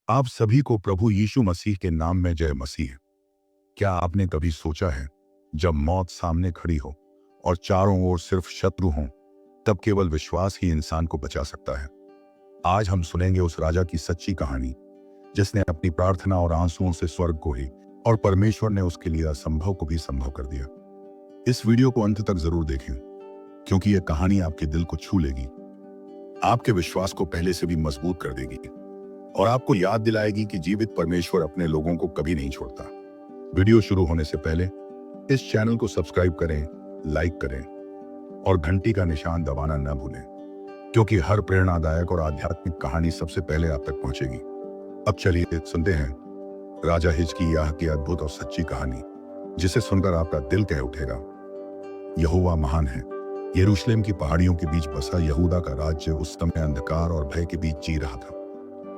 आप सभी को प्रभु यीशु मसीह के नाम में जय मसीह। क्या आपने कभी सोचा है, जब मौत सामने खड़ी हो और चारों ओर सिर्फ शत्रु हों, तब केवल विश्वास ही इंसान को बचा सकता है। आज हम सुनेंगे उस राजा की सच्ची कहानी, जिसने अपनी प्रार्थना और आंसुओं से स्वर्ग को ही, और परमेश्वर ने उसके लिए असंभव को भी संभव कर दिया। इस वीडियो को अंत तक जरूर देखें, क्योंकि यह कहानी आपके दिल को छू लेगी, आपके विश्वास को पहले से भी मजबूत कर देगी और आपको याद दिलाएगी कि जीवित परमेश्वर अपने लोगों को कभी नहीं छोड़ता। वीडियो शुरू होने से पहले इस चैनल को सब्सक्राइब करें, लाइक करें और घंटी का निशान दबाना न भूलें, क्योंकि हर प्रेरणादायक और आध्यात्मिक कहानी सबसे पहले आप तक पहुंचेगी। अब चलिए सुनते हैं राजा हिजकिय्याह की अद्भुत और सच्ची कहानी, जिसे सुनकर आपका दिल कह उठेगा, यहोवा महान है। यरूशलेम की पहाड़ियों के बीच बसा यहूदा का राज्य उस समय अंधकार और भय के बीच जी रहा था।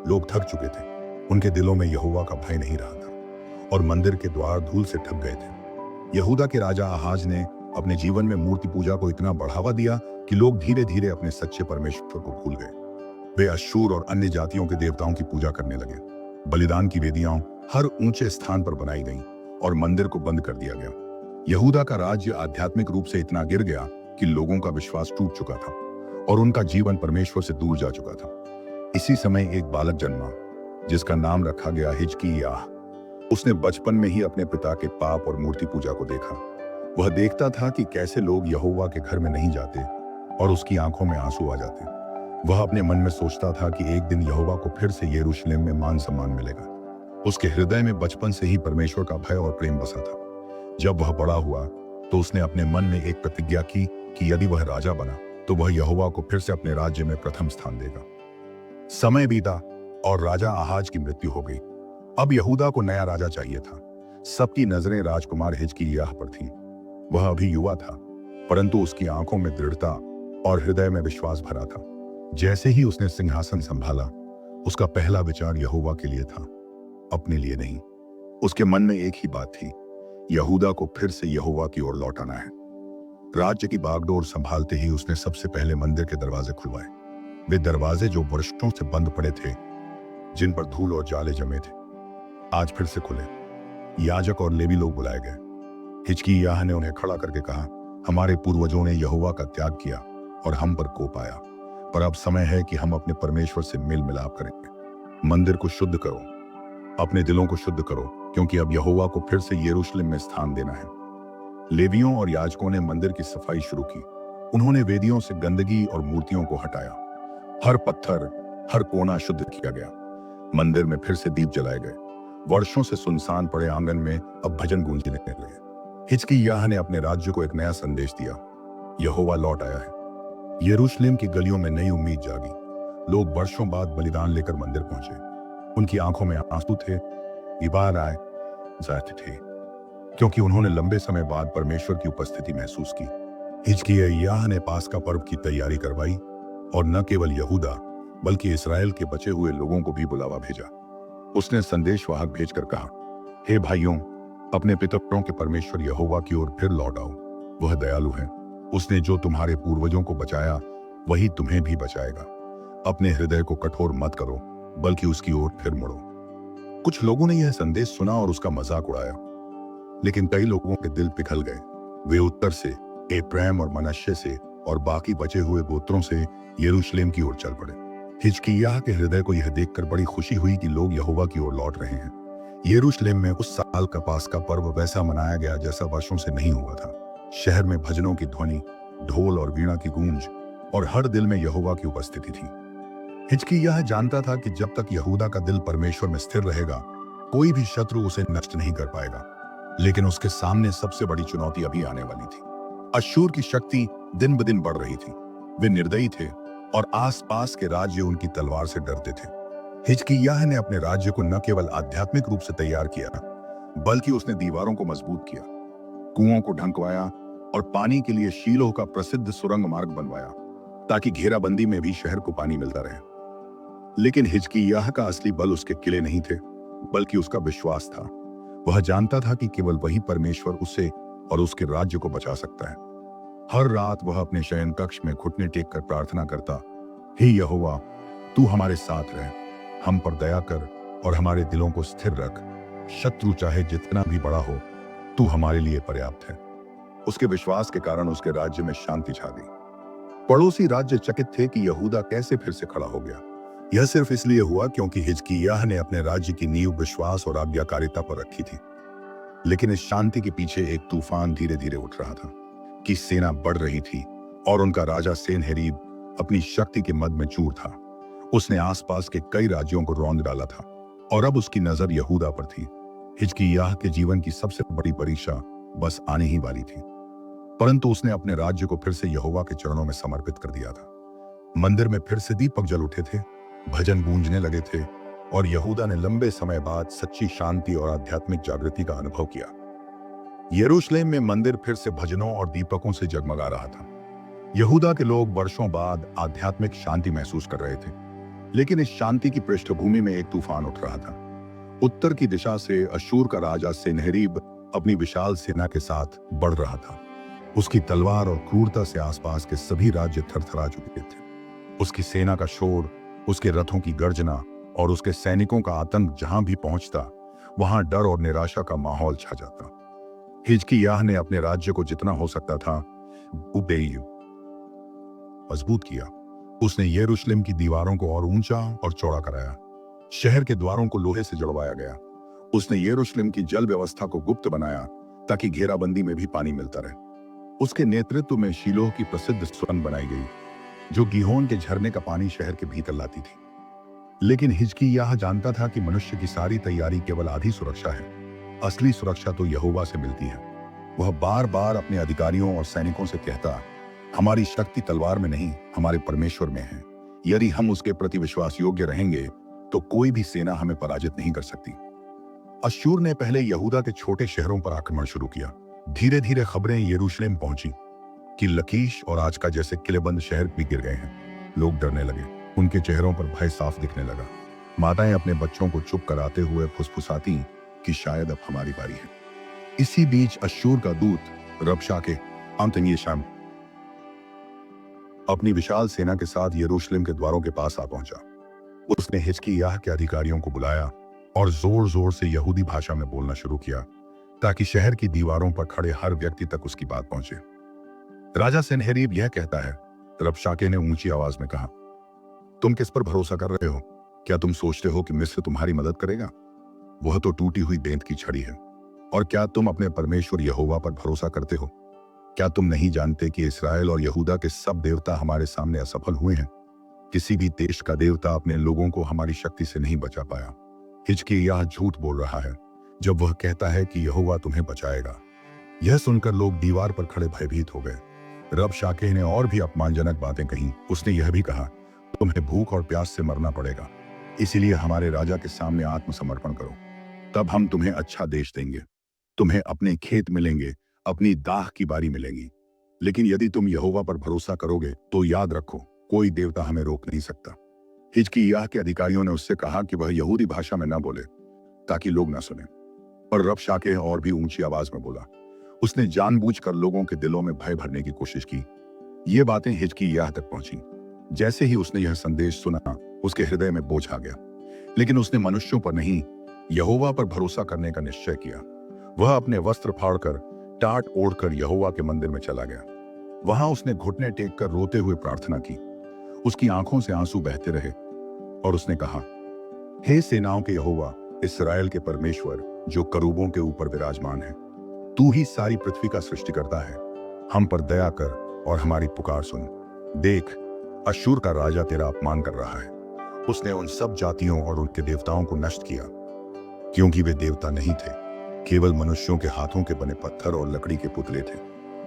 लोग थक चुके थे, उनके दिलों में यहोवा का भय नहीं रहा था और मंदिर के द्वार धूल से ढक गए थे। यहूदा के राजा आहाज ने अपने जीवन में मूर्ति पूजा को इतना बढ़ावा दिया कि लोग धीरे धीरे अपने सच्चे परमेश्वर को भूल गए। वे अश्शूर और अन्य जातियों के देवताओं की पूजा करने लगे। बलिदान की वेदियां हर ऊंचे स्थान पर बनाई गईं और मंदिर को बंद कर दिया गया। यहूदा का राज्य आध्यात्मिक रूप से इतना गिर गया कि लोगों का विश्वास टूट चुका था और उनका जीवन परमेश्वर से दूर जा चुका था। इसी समय एक बालक जन्मा, जिसका नाम रखा गया हिजकिय्याह। उसने बचपन में ही अपने पिता के पाप और मूर्ति पूजा को देखा। वह देखता था कि कैसे लोग यहोवा के घर में नहीं जाते और उसकी आंखों में आंसू आ जाते। वह अपने मन में सोचता था कि एक दिन यहोवा को फिर से यरूशलेम में मान सम्मान मिलेगा। उसके हृदय में बचपन से ही परमेश्वर का भय और प्रेम बसा था। जब वह बड़ा हुआ तो उसने अपने मन में एक प्रतिज्ञा की कि यदि वह राजा बना तो वह यहोवा को फिर से अपने राज्य में प्रथम स्थान देगा। समय बीता और राजा आहाज की मृत्यु हो गई। अब यहूदा को नया राजा चाहिए था। सबकी नजरें राजकुमार हिजकिय्याह पर थीं। वह अभी युवा था, परंतु उसकी आंखों में दृढ़ता और हृदय में विश्वास भरा था। जैसे ही उसने सिंहासन संभाला, उसका पहला विचार यहोवा के लिए था, अपने लिए नहीं। उसके मन में एक ही बात थी, यहूदा को फिर से यहोवा की ओर लौटाना है। राज्य की बागडोर संभालते ही उसने सबसे पहले मंदिर के दरवाजे खुलवाए। वे दरवाजे जो वर्षों से बंद पड़े थे, जिन पर धूल और जाले जमे थे, आज फिर से खुले। याजक और लेवी लोग बुलाए गए। हिजकिय्याह ने उन्हें खड़ा करके कहा, हमारे पूर्वजों ने यहोवा का त्याग किया और हम पर कोप आया, पर अब समय है कि हम अपने परमेश्वर से मेल मिलाप करेंगे। मंदिर को शुद्ध करो, अपने दिलों को शुद्ध करो, क्योंकि अब यहोवा को फिर से यरूशलेम में स्थान देना है। लेवियों और याजकों ने मंदिर की सफाई शुरू की। उन्होंने वेदियों से गंदगी और मूर्तियों को हटाया। हर पत्थर, हर कोना शुद्ध किया गया। मंदिर में फिर से दीप जलाए गए। वर्षों से सुनसान पड़े आंगन में अब भजन गूंजने लगे। हिजकिय्याह ने अपने राज्य को एक नया संदेश दिया, यहोवा लौट आया है। यरूशलेम की गलियों में नई उम्मीद जागी। लोग वर्षों बाद बलिदान लेकर मंदिर पहुंचे। उनकी आंखों में आंसू थे, दीवार आए जाते थे, क्योंकि उन्होंने लंबे समय बाद परमेश्वर की उपस्थिति महसूस की। हिजकिय्याह ने पास्का पर्व की तैयारी करवाई और न केवल यहूदा बल्कि इस्राएल के बचे हुए लोगों को भी बुलावा भेजा। उसने संदेशवाहक भेजकर कहा, हे भाइयों, अपने पितरों के परमेश्वर यहोवा की ओर फिर लौट आओ। वह दयालु है। उसने जो तुम्हारे पूर्वजों को बचाया, वही तुम्हें भी बचाएगा। अपने हृदय को कठोर मत करो, बल्कि उसकी ओर फिर मुड़ो। कुछ लोगों ने यह संदेश सुना और उसका मजाक उड़ाया, लेकिन कई लोगों के दिल पिघल गए। वे उत्तर से, एप्रैम और मनश्शे से और बाकी बचे हुए गोत्रों से यरूशलेम की ओर चल पड़े। हिजकिय्याह के हृदय को यह देखकर बड़ी खुशी हुई कि लोग यहोवा की ओर लौट रहे हैं। यरूशलेम में उस साल का पास्का पर्व वैसा मनाया गया जैसा वर्षों से नहीं हुआ था। शहर में भजनों की ध्वनि, ढोल और वीणा की गूंज, और हर दिल में यहोवा की उपस्थिति थी। हिजकिय्याह जानता था कि जब तक यहूदा का दिल परमेश्वर में स्थिर रहेगा, कोई भी शत्रु उसे नष्ट नहीं कर पाएगा। लेकिन उसके सामने सबसे बड़ी चुनौती अभी आने वाली थी। अश्शूर की शक्ति दिन ब दिन बढ़ रही थी। वे निर्दयी थे और आसपास के राज्य उनकी तलवार से डरते थे। हिजकिय्याह ने अपने राज्य को न केवल आध्यात्मिक रूप से तैयार किया, बल्कि उसने दीवारों को मजबूत किया, कुओं को ढंकवाया और पानी के लिए शीलोह का प्रसिद्ध सुरंग मार्ग बनवाया, ताकि घेराबंदी में भी शहर को पानी मिलता रहे। लेकिन हिजकिय्याह का असली बल उसके किले नहीं थे, बल्कि उसका विश्वास था। वह जानता था कि केवल वही परमेश्वर उसे और उसके राज्य को बचा सकता है। हर रात वह अपने शयन कक्ष में घुटने टेक कर प्रार्थना करता, हे यहोवा, तू हमारे साथ रह, हम पर दया कर और हमारे दिलों को स्थिर रख। शत्रु चाहे जितना भी बड़ा हो, तू हमारे लिए पर्याप्त है। उसके विश्वास के कारण उसके राज्य में शांति छा गई। पड़ोसी राज्य चकित थे कि यहूदा कैसे फिर से खड़ा हो गया। यह सिर्फ इसलिए हुआ क्योंकि हिजकिय्याह ने अपने राज्य की नींव विश्वास और आज्ञाकारिता पर रखी थी। लेकिन इस शांति के पीछे एक तूफान धीरे धीरे उठ रहा था कि सेना बढ़ रही थी और उनका राजा सेनहेरीब अपनी शक्ति के मद में चूर था। उसने आसपास के कई राज्यों को रौंद डाला था और अब उसकी नजर यहूदा पर थी। हिजकिय्याह के जीवन की सबसे बड़ी परीक्षा बस आने ही वाली थी, परंतु उसने अपने राज्य को फिर से यहोवा के चरणों में समर्पित कर दिया था। मंदिर में फिर से दीपक जल उठे थे, भजन गूंजने लगे थे और यहूदा ने लंबे समय बाद सच्ची शांति और आध्यात्मिक जागृति का अनुभव किया। यरूशलेम में मंदिर फिर से भजनों और दीपकों से जगमगा रहा था। यहूदा के लोग वर्षों बाद आध्यात्मिक शांति महसूस कर रहे थे, लेकिन इस शांति की पृष्ठभूमि में एक तूफान उठ रहा था। उत्तर की दिशा से अश्शूर का राजा सेनहेरीब अपनी विशाल सेना के साथ बढ़ रहा था। उसकी तलवार और क्रूरता से आसपास के सभी राज्य थरथरा चुके थे। उसकी सेना का शोर, उसके रथों की गर्जना और उसके सैनिकों का आतंक जहां भी पहुंचता, वहां डर और निराशा का माहौल छा जाता। हिजकिय्याह ने अपने राज्य को जितना हो सकता था मजबूत किया। उसने यरूशलेम की दीवारों को और ऊंचा और चौड़ा कराया। शहर के द्वारों को लोहे से जुड़वाया गया। उसने यरूशलेम की जल व्यवस्था को गुप्त बनाया ताकि घेराबंदी में भी पानी मिलता रहे। उसके नेतृत्व में शीलोह की प्रसिद्ध सुरंग बनाई गई, जो गीहोन के झरने का पानी शहर के भीतर लाती थी। लेकिन हिजकिय्याह जानता था कि मनुष्य की सारी तैयारी केवल आधी सुरक्षा है। असली सुरक्षा तो यहोवा से मिलती है। वह बार बार अपने अधिकारियों और सैनिकों से कहता, हमारी शक्ति तलवार में नहीं, हमारे परमेश्वर में है। यदि हम उसके प्रति विश्वास योग्य रहेंगे तो कोई भी सेना हमें पराजित नहीं कर सकती। अश्शूर ने पहले यहूदा के छोटे शहरों पर आक्रमण शुरू किया। धीरे धीरे खबरें यरूशलेम पहुंची कि लकीश और आजका जैसे किलेबंद शहर भी गिर गए हैं। लोग डरने लगे, उनके चेहरों पर भय साफ दिखने लगा। माताएं अपने बच्चों को चुप कराते हुए फुसफुसाती कि शायद अब हमारी बारी है। इसी बीच अश्शूर का दूत रबशाके शाम अपनी विशाल सेना के साथ यरूशलेम के द्वारों के पास आ पहुंचा। उसने हिजकिय्याह के अधिकारियों को बुलाया और जोर जोर से यहूदी भाषा में बोलना शुरू किया ताकि शहर की दीवारों पर खड़े हर व्यक्ति तक उसकी बात पहुंचे। राजा सेनहेरीब यह कहता है, रबशाके ने ऊंची आवाज में कहा, तुम किस पर भरोसा कर रहे हो? क्या तुम सोचते हो कि मिस्र तुम्हारी मदद करेगा? वह तो टूटी हुई बेंत की छड़ी है। और क्या तुम अपने परमेश्वर यहोवा पर भरोसा करते हो? क्या तुम नहीं जानते कि इस्राएल और यहूदा के सब देवता हमारे सामने असफल हुए हैं? किसी भी देश का देवता अपने लोगों को हमारी शक्ति से नहीं बचा पाया। हिजकिय्याह झूठ बोल रहा है जब वह कहता है कि यहोवा तुम्हें बचाएगा। यह सुनकर लोग दीवार पर खड़े भयभीत हो गए। रबशाके ने और भी अपमानजनक बातें कही। उसने यह भी कहा, तुम्हें भूख और प्यास से मरना पड़ेगा, इसीलिए हमारे राजा के सामने आत्मसमर्पण करो, तब हम तुम्हें अच्छा देश देंगे। तुम्हें अपने खेत मिलेंगे, अपनी दाख की बारी मिलेगी। लेकिन यदि तुम यहोवा पर भरोसा करोगे तो याद रखो, कोई देवता हमें रोक नहीं सकता। हिजकिय्याह के अधिकारियों ने उससे कहा कि वह यहूदी भाषा में न बोले ताकि लोग न सुने, पर रबशाके और भी ऊंची आवाज में बोला। उसने जानबूझकर लोगों के दिलों में भय भरने की कोशिश की। ये बातें हिजकिय्याह तक पहुंची। जैसे ही उसने यह संदेश सुना, उसके हृदय में बोझ आ गया। लेकिन उसने मनुष्यों पर नहीं, यहोवा पर भरोसा करने का निश्चय किया। वह अपने वस्त्र फाड़कर टाट ओढ़कर यहोवा के मंदिर में चला गया। वहां उसने घुटने टेक कर रोते हुए प्रार्थना की। उसकी आंखों से आंसू बहते रहे और उसने कहा, हे सेनाओं के यहोवा, इस्राएल के परमेश्वर जो करूबों के ऊपर विराजमान है, तू ही सारी पृथ्वी का सृष्टिकर्ता है। हम पर दया कर और हमारी पुकार सुन। देख, अश्शूर का राजा तेरा अपमान कर रहा है। उसने उन सब जातियों और उनके देवताओं को नष्ट किया, क्योंकि वे देवता नहीं थे, केवल मनुष्यों के हाथों के बने पत्थर और लकड़ी के पुतले थे।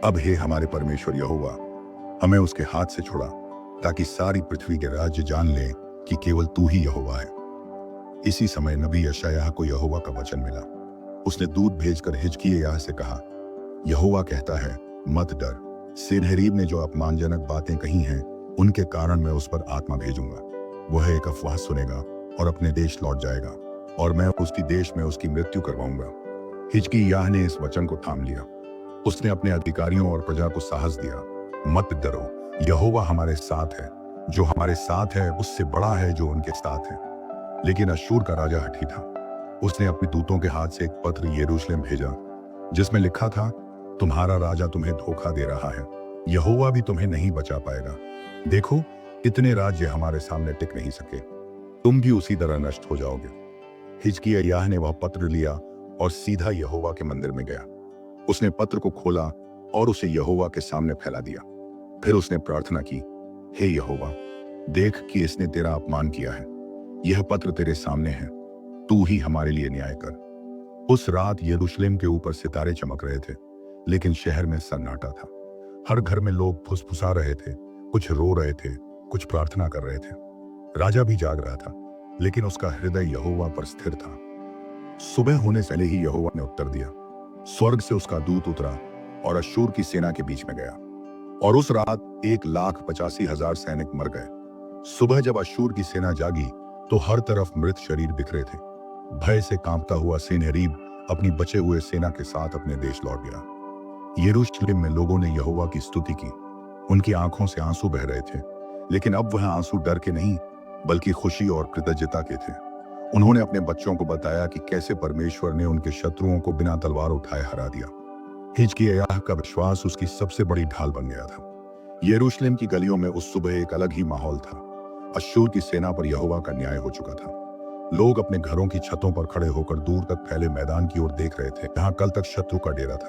अब हे हमारे परमेश्वर यहोवा, हमें उसके हाथ से छुड़ा, ताकि सारी पृथ्वी के राज्य जान ले कि केवल तू ही यहोवा है। इसी समय नबी यशायाह को यहोवा का वचन मिला। उसने दूत भेजकर हिजकिय्याह से कहा, यहोवा कहता है, मत डर। सेनहेरीब ने जो अपमानजनक बातें कही हैं, उनके कारण मैं उस पर आत्मा भेजूंगा। वह एक अफवाह सुनेगा और अपने देश लौट जाएगा, और मैं उसकी देश में उसकी मृत्यु करवाऊंगा। हिजकिय्याह ने इस वचन को थाम लिया। उसने अपने अधिकारियों और प्रजा को साहस दिया, मत डरो, यहोवा हमारे साथ है। जो हमारे साथ है उससे बड़ा है जो उनके साथ है। लेकिन अश्शूर का राजा हठी था। उसने अपने दूतों के हाथ से एक पत्र यरूशलेम भेजा जिसमें लिखा था, तुम्हारा राजा तुम्हें धोखा दे रहा है, यहोवा भी तुम्हें नहीं बचा पाएगा। देखो, इतने राज्य हमारे सामने टिक नहीं सके, तुम भी उसी तरह नष्ट हो जाओगे। हिजकिय्याह ने वह पत्र लिया और सीधा यहोवा के मंदिर में गया। उसने पत्र को खोला और उसे यहोवा के सामने फैला दिया। फिर उसने प्रार्थना की, हे यहोवा, देख कि इसने तेरा अपमान किया है। यह पत्र तेरे सामने है, तू ही हमारे लिए न्याय कर। उस रात यरूशलेम के ऊपर सितारे चमक रहे थे, लेकिन शहर में सन्नाटा था। हर घर में लोग फुसफुसा रहे थे, कुछ रो रहे थे, कुछ प्रार्थना कर रहे थे। राजा भी जाग रहा था, लेकिन उसका हृदय यहोवा पर स्थिर था। सुबह होने से पहले ही यहोवा ने उत्तर दिया। स्वर्ग से उसका दूत उतरा और अश्शूर की सेना के बीच में गया, और उस रात 1,85,000 सैनिक मर गए। सुबह जब अश्शूर की सेना जागी तो हर तरफ मृत शरीर बिखरे थे। भय से कांपता हुआ सेनहेरीब अपनी बचे हुए सेना के साथ अपने देश लौट गया। यरूशलेम में लोगों ने यहोवा की स्तुति की। उनकी आंखों से आंसू बह रहे थे, लेकिन अब वह आंसू डर के नहीं बल्कि खुशी और कृतज्ञता के थे। उन्होंने अपने बच्चों को बताया कि कैसे परमेश्वर ने उनके शत्रुओं को बिना तलवार उठाए हरा दिया। हिजकिय्याह का विश्वास उसकी सबसे बड़ी ढाल बन गया था। यरूशलेम की गलियों में उस सुबह एक अलग ही माहौल था। अश्शूर की सेना पर यहोवा का न्याय हो चुका था। लोग अपने घरों की छतों पर खड़े होकर दूर तक फैले मैदान की ओर देख रहे थे, जहां कल तक शत्रु का डेरा था।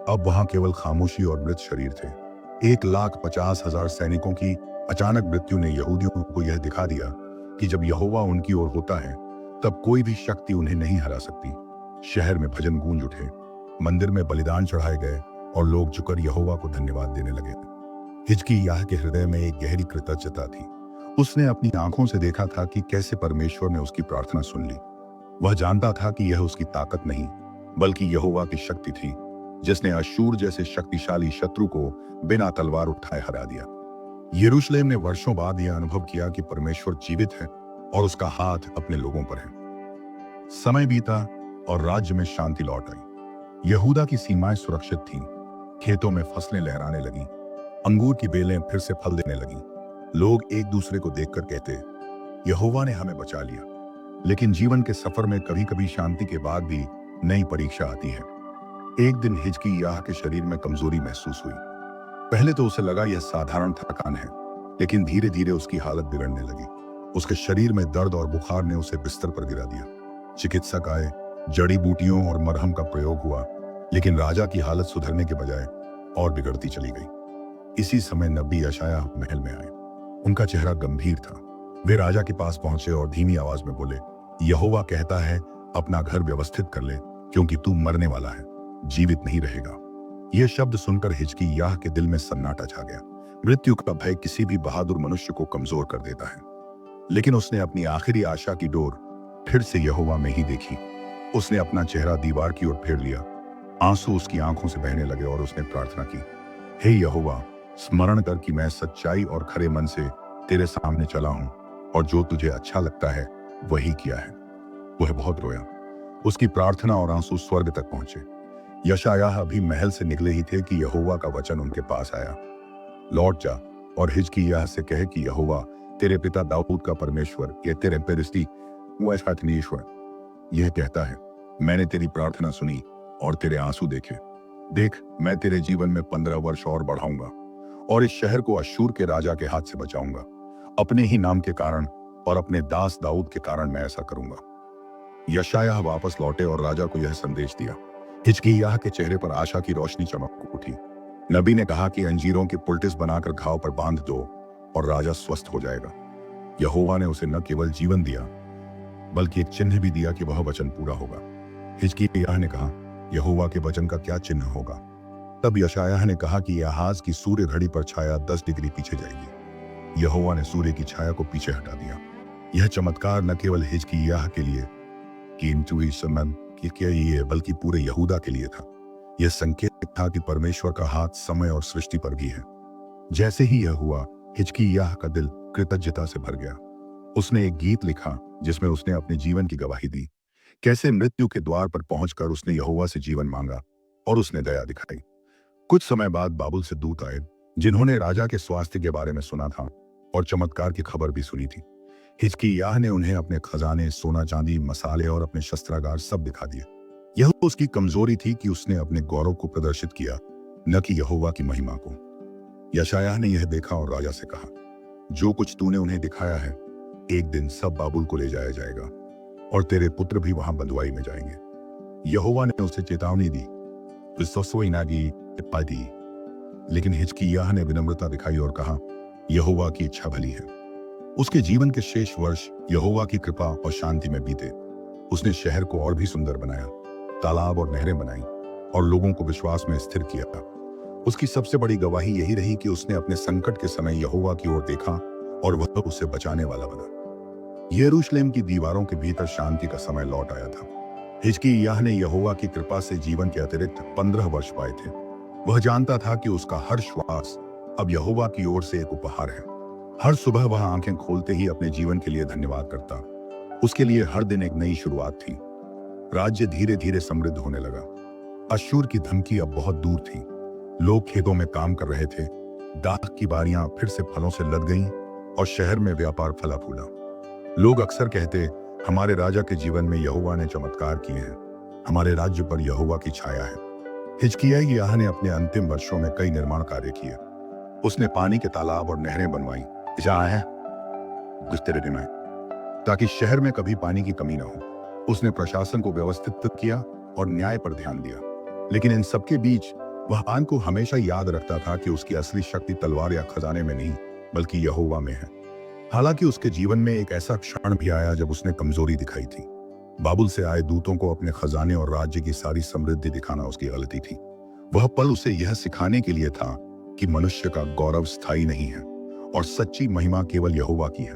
अब वहां केवल खामोशी और मृत शरीर थे। 1,50,000 सैनिकों की अचानक मृत्यु ने यहूदियों को यह दिखा दिया कि जब यहोवा उनकी ओर होता है तब कोई भी शक्ति उन्हें नहीं हरा सकती। शहर में भजन गूंज उठे, मंदिर में बलिदान चढ़ाए गए और लोग झुककर यहोवा को धन्यवाद देने लगे। हिजकिय्याह के हृदय में एक गहरी कृतज्ञता थी। उसने अपनी आंखों से देखा था कि कैसे परमेश्वर ने उसकी प्रार्थना सुन ली। वह जानता था कि यह उसकी ताकत नहीं बल्कि यहोवा की शक्ति थी, जिसने अश्शूर जैसे शक्तिशाली शत्रु को बिना तलवार उठाए हरा दिया। यरूशलेम ने वर्षों बाद यह अनुभव किया कि परमेश्वर जीवित है और उसका हाथ अपने लोगों पर है। समय बीता और राज्य में शांति लौट आई। यहूदा की सीमाएं सुरक्षित थीं। खेतों में फसलें लहराने लगीं। अंगूर की बेलें फिर से फल देने लगीं। लोग एक दूसरे को देखकर कहते, यहोवा ने हमें बचा लिया। लेकिन जीवन के सफर में कभी कभी शांति के बाद भी नई परीक्षा आती है। एक दिन हिजकिय्याह के शरीर में कमजोरी महसूस हुई। पहले तो उसे लगा यह साधारण थकान है, लेकिन धीरे धीरे उसकी हालत बिगड़ने लगी। उसके शरीर में दर्द और बुखार ने उसे बिस्तर पर गिरा दिया। चिकित्सक आए, जड़ी बूटियों और मरहम का प्रयोग हुआ, लेकिन राजा की हालत सुधरने के बजाय और बिगड़ती चली गई। इसी समय नबी यशायाह महल में आए। उनका चेहरा गंभीर था। वे राजा के पास पहुंचे और धीमी आवाज में बोले, यहोवा कहता है, अपना घर व्यवस्थित कर ले, क्योंकि तू मरने वाला है, जीवित नहीं रहेगा। यह शब्द सुनकर हिजकिय्याह के दिल में सन्नाटा छा गया। मृत्यु का भय किसी भी बहादुर मनुष्य को कमजोर कर देता है, लेकिन उसने अपनी आखिरी आशा की डोर फिर से यहोवा में ही देखी। उसने अपना चेहरा दीवार की ओर फेर लिया। आंसू उसकी आंखों से बहने लगे और उसने प्रार्थना की, हे यहोवा, स्मरण कर कि मैं सच्चाई और खरे मन से तेरे सामने चला हूं और जो तुझे अच्छा लगता है वही किया है। वह बहुत रोया। उसकी प्रार्थना और आंसू स्वर्ग तक पहुंचे। यशायाह अभी महल से निकले ही थे कि यहोवा का वचन उनके पास आया, लौट जा और हिजकिय्याह से कहे कि यहोवा तेरे पिता दाऊद का परमेश्वर, ये तेरे परिस्थिति यह कहता है, मैंने तेरी प्रार्थना सुनी और तेरे आंसू देखे। देख, मैं तेरे जीवन में 15 वर्ष और बढ़ाऊंगा और इस शहर को अश्शूर के राजा के हाथ से बचाऊंगा। अपने ही नाम के कारण और अपने दास दाऊद के कारण मैं ऐसा करूंगा। यशायाह वापस लौटे और राजा को यह संदेश दिया। हिजकिय्याह के चेहरे पर आशा की रोशनी चमक उठी। नबी ने कहा कि अंजीरों की पुलटिस बनाकर घाव पर बांध दो और राजा स्वस्थ हो जाएगा। यहोवा ने उसे न केवल जीवन दिया बल्कि एक चिन्ह भी दिया कि वह वचन पूरा होगा। हिजकिय्याह ने कहा, यहोवा के वचन का क्या चिन्ह होगा? तब यशायाह ने कहा कि आहाज की सूर्य घड़ी पर छाया 10 डिग्री पीछे जाएगी। यहोवा ने सूर्य की छाया को पीछे हटा दिया। यह चमत्कार न केवल हिजकिय्याह के लिए बल्कि पूरे यहूदा के लिए था। यह संकेत था कि परमेश्वर का हाथ समय और सृष्टि पर भी है। जैसे ही यह हुआ, हिजकिय्याह का दिल कृतज्ञता से भर गया। उसने एक गीत लिखा जिसमें उसने अपने जीवन की गवाही दी। कैसे मृत्यु के द्वार पर पहुंचकर उसने यहोवा से जीवन मांगा और उसने दया दिखाई। कुछ समय बाद बाबुल से दूत आए, जिन्होंने राजा के स्वास्थ्य के बारे में सुना था और चमत्कार की खबर भी सुनी थी। हिजकिय्याह ने उन्हें अपने खजाने, सोना चांदी, मसाले और अपने शस्त्रागार सब दिखा दिए। यह उसकी कमजोरी थी कि उसने अपने गौरव को प्रदर्शित किया, न कि यहोवा की महिमा को। यशायाह ने यह देखा और राजा से कहा, जो कुछ तूने उन्हें दिखाया है, एक दिन सब बाबुल को ले जाया जाएगा और तेरे पुत्र भी वहां बंधुआई में जाएंगे। यहोवा ने उसे चेतावनी दी, दी, लेकिन हिजकिय्याह ने विनम्रता दिखाई और कहा, यहोवा की इच्छा भली है। उसके जीवन के शेष वर्ष यहोवा की कृपा और शांति में बीते। उसने शहर को और भी सुंदर बनाया, तालाब और नहरें बनाई और लोगों को विश्वास में स्थिर किया। उसकी सबसे बड़ी गवाही यही रही कि उसने अपने संकट के समय यहोवा की ओर देखा और वह उसे बचाने वाला बना। यरूशलेम की दीवारों के भीतर शांति का समय लौट आया था। हिजकिय्याह ने यहोवा की कृपा से जीवन के अतिरिक्त 15 वर्ष पाए थे। वह जानता था कि उसका हर श्वास अब यहोवा की ओर से एक उपहार है। हर सुबह वह आंखें खोलते ही अपने जीवन के लिए धन्यवाद करता। उसके लिए हर दिन एक नई शुरुआत थी। राज्य धीरे धीरे समृद्ध होने लगा। अश्शूर की धमकी अब बहुत दूर थी। लोग खेतों में काम कर रहे थे, दाख की बारियां फिर से फलों से लद गईं और शहर में व्यापार फला फूला। लोग अक्सर कहते, हमारे राजा के जीवन में यहोवा ने चमत्कार किए हैं, हमारे राज्य पर यहोवा की छाया है। हिजकिय्याह ने अपने अंतिम वर्षों में कई निर्माण कार्य किए। उसने पानी के तालाब और नहरें बनवाई ताकि शहर में कभी पानी की कमी न हो। उसने प्रशासन को व्यवस्थित किया और न्याय पर ध्यान दिया। लेकिन इन सबके बीच वह आन को हमेशा याद रखता था कि उसकी असली शक्ति तलवार या खजाने में नहीं, बल्कि यहोवा में है। हालांकि उसके जीवन में एक ऐसा क्षण भी आया जब उसने कमजोरी दिखाई थी। बाबुल से आए दूतों को अपने खजाने और राज्य की सारी समृद्धि दिखाना उसकी गलती थी। वह पल उसे यह सिखाने के लिए था कि मनुष्य का गौरव स्थायी नहीं है और सच्ची महिमा केवल यहोवा की है।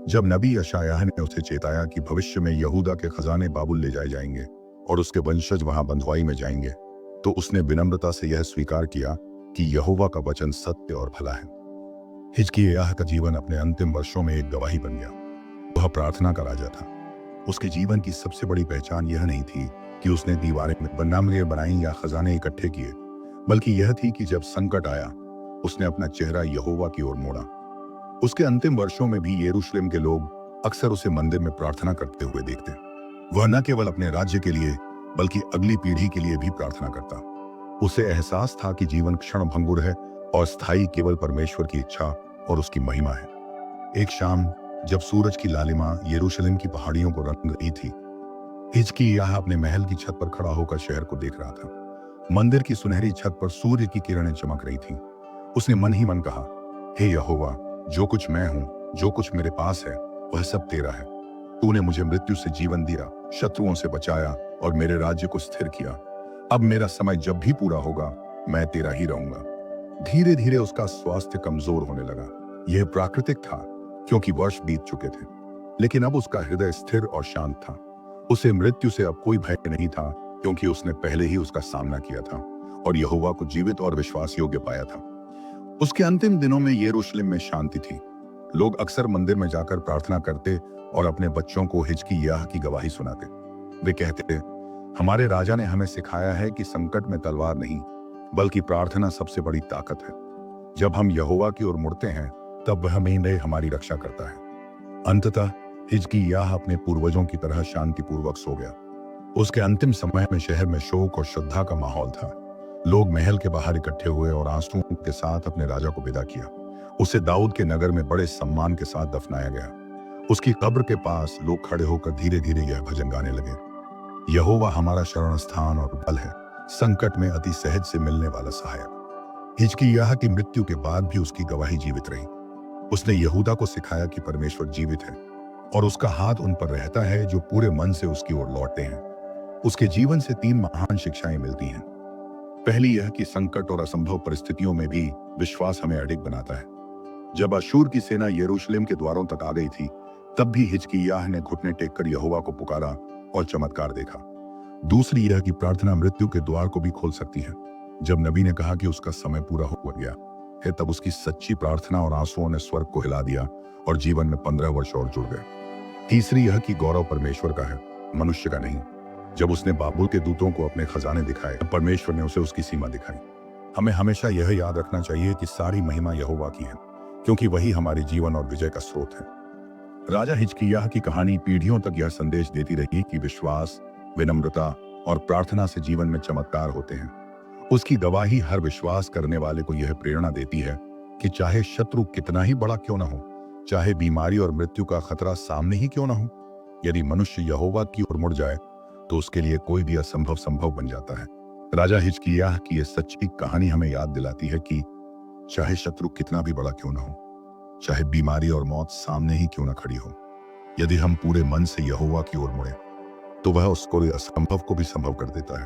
जब नबी यशायाह ने उसे चेताया कि भविष्य में यहूदा के खजाने बाबुल ले जाए जाएंगे और उसके वंशज वहां बंधुआई में जाएंगे, तो उसने विनम्रता से यह स्वीकार किया कि यहोवा का वचन सत्य और भला है। हिजकिय्याह का जीवन अपने अंतिम वर्षों में एक गवाही बन गया। वह प्रार्थना का राजा था। उसके जीवन की सबसे बड़ी पहचान यह नहीं थी कि उसने दीवारें बनाई या खजाने इकट्ठे किए, बल्कि यह थी कि जब संकट आया, उसने अपना चेहरा यहोवा की ओर मोड़ा। उसके अंतिम वर्षों में भी यरूशलेम के लोग अक्सर उसे मंदिर में प्रार्थना करते हुए देखते। वह न केवल अपने राज्य के लिए बल्कि अगली पीढ़ी के लिए भी प्रार्थना करता। उसे एहसास था कि जीवन क्षण भंगुर है और स्थायी केवल परमेश्वर की इच्छा और उसकी महिमा है। एक शाम जब सूरज की लालिमा यरूशलेम की पहाड़ियों को रंग रही थी, हिजकिय्याह अपने महल की छत पर खड़ा होकर शहर को देख रहा था। मंदिर की सुनहरी छत पर सूर्य की किरणें चमक रही थीं। उसने मन ही मन कहा, हे यहोवा, जो कुछ मैं हूं, जो कुछ मेरे पास है, वह सब तेरा है। तूने मुझे मृत्यु से जीवन दिया, शत्रुओं से बचाया और मेरे राज्य को स्थिर किया। अब मेरा समय जब भी पूरा होगा, मैं तेरा ही रहूंगा। धीरे धीरे उसका स्वास्थ्य कमजोर होने लगा। यह प्राकृतिक था क्योंकि वर्ष बीत चुके थे, लेकिन अब उसका हृदय स्थिर और शांत था। उसे मृत्यु से अब कोई भय नहीं था क्योंकि उसने पहले ही उसका सामना किया था और यहोवा को जीवित और विश्वास योग्य पाया था। उसके अंतिम दिनों में यरूशलेम में शांति थी। लोग अक्सर मंदिर में जाकर प्रार्थना करते और अपने बच्चों को हिजकिय्याह की गवाही सुनाते। वे कहते, हमारे राजा ने हमें सिखाया है कि संकट में तलवार नहीं, बल्कि प्रार्थना सबसे बड़ी ताकत है। जब हम यहोवा की ओर मुड़ते हैं, तब वह हमें हमारी रक्षा करता है। अंततः हिजकिय्याह अपने पूर्वजों की तरह शांतिपूर्वक सो गया। उसके अंतिम समय में शहर में शोक और श्रद्धा का माहौल था। लोग महल के बाहर इकट्ठे हुए और आंसुओं के साथ अपने राजा को विदा किया। उसे दाऊद के नगर में बड़े सम्मान के साथ दफनाया गया। उसकी कब्र के पास लोग खड़े होकर धीरे धीरे यह भजन गाने लगे, यहोवा हमारा शरण स्थान और बल है, संकट में अति सहज से मिलने वाला सहायक। हिजकिय्याह की मृत्यु के बाद भी उसकी गवाही जीवित रही। उसने यहूदा को सिखाया कि परमेश्वर जीवित है और उसका हाथ उन पर रहता है जो पूरे मन से उसकी ओर लौटते हैं। उसके जीवन से 3 महान शिक्षाएं मिलती हैं। पहली यह कि संकट और असंभव परिस्थितियों में भी विश्वास हमें अडिग बनाता है। जब अश्शूर की सेना यरूशलेम के द्वारों तक आ गई थी, तब भी हिजकिय्याह ने घुटने टेककर यहोवा को पुकारा और चमत्कार देखा। दूसरी यह कि प्रार्थना मृत्यु के द्वार को भी खोल सकती है। जब नबी ने कहा कि उसका समय पूरा हो गया है, तब उसकी सच्ची प्रार्थना और आंसुओं ने स्वर्ग को हिला दिया और जीवन में 15 वर्ष और जुड़ गए। तीसरी यह कि गौरव परमेश्वर का है, मनुष्य का नहीं। जब उसने बाबुल के दूतों को अपने खजाने दिखाए, तब परमेश्वर ने उसे उसकी सीमा दिखाई। हमें हमेशा यह याद रखना चाहिए कि सारी महिमा यहोवा की है, क्योंकि वही हमारे जीवन और विजय का स्रोत है। राजा हिजकिय्याह की कहानी पीढ़ियों तक यह संदेश देती रही कि विश्वास, विनम्रता और प्रार्थना से जीवन में चमत्कार होते हैं। उसकी गवाही हर विश्वास करने वाले को यह प्रेरणा देती है कि चाहे शत्रु कितना ही बड़ा क्यों ना हो, चाहे बीमारी और मृत्यु का खतरा सामने ही क्यों ना हो, यदि मनुष्य यहोवा की ओर मुड़ जाए तो उसके लिए कोई भी असंभव संभव बन जाता है। राजा हिजकिय्याह की यह सच्ची कहानी हमें याद दिलाती है कि चाहे शत्रु कितना भी बड़ा क्यों ना हो, चाहे बीमारी और मौत सामने ही क्यों ना खड़ी हो, यदि हम पूरे मन से यहोवा की ओर मुड़े तो वह उसको असंभव को भी संभव कर देता है।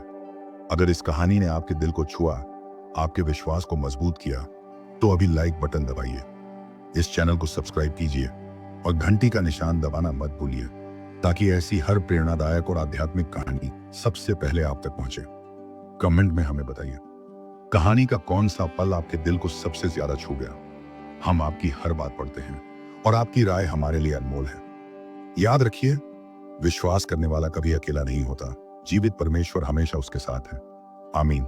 अगर इस कहानी ने आपके दिल को छुआ, आपके विश्वास को मजबूत किया, तो अभी लाइक बटन दबाइए, इस चैनल को सब्सक्राइब कीजिए और घंटी का निशान दबाना मत भूलिए, ताकि ऐसी हर प्रेरणादायक और आध्यात्मिक कहानी सबसे पहले आप तक पहुंचे। कमेंट में हमें बताइए, कहानी का कौन सा पल आपके दिल को सबसे ज्यादा छू गया। हम आपकी हर बात पढ़ते हैं और आपकी राय हमारे लिए अनमोल है। याद रखिए, विश्वास करने वाला कभी अकेला नहीं होता। जीवित परमेश्वर हमेशा उसके साथ है। आमीन।